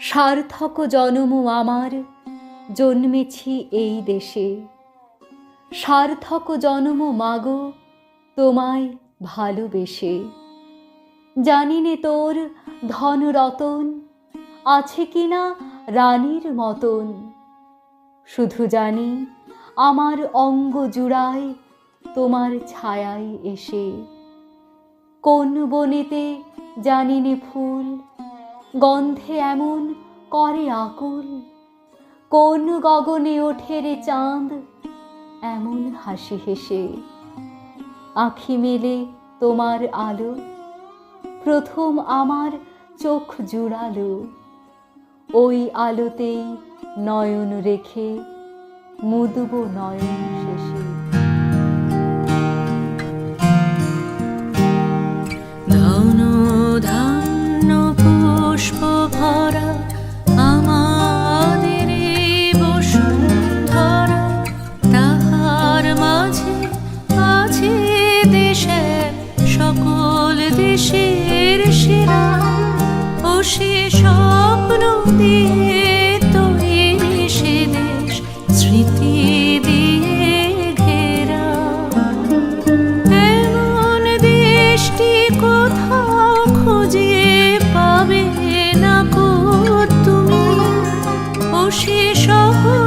সার্থক জনম আমার জন্মেছি এই দেশে, সার্থক জনম মাগো তোমায় ভালোবেসে। জানি নে তোর ধন রতন আছে কিনা রানীর মতন, শুধু জানি আমার অঙ্গ জুড়ায় তোমার ছায়ায় এসে। কোন বনেতে জানি নে ফুল গন্ধে এমন করে আকুল, কোন গগনে ওঠে রে চাঁদ এমন হাসি হেসে। আঁখি মেলে তোমার আলো প্রথম আমার চোখ জুড়ালো, ওই আলোতেই নয়ন রেখে মুদব নয়ন শেষে। ধন ধান্য পুষ্প ভরা আমাদের বসুন্ধরা, তাহার মাঝে আছে দেশের সকল দেশের সেরা। ও সে স্বপ্ন দিয়ে তৈরি সে দেশ স্মৃতি দিয়ে ঘেরা। এমন দেশটি কোথাও খুঁজে পাবে না কো তুমি। ও সে শহর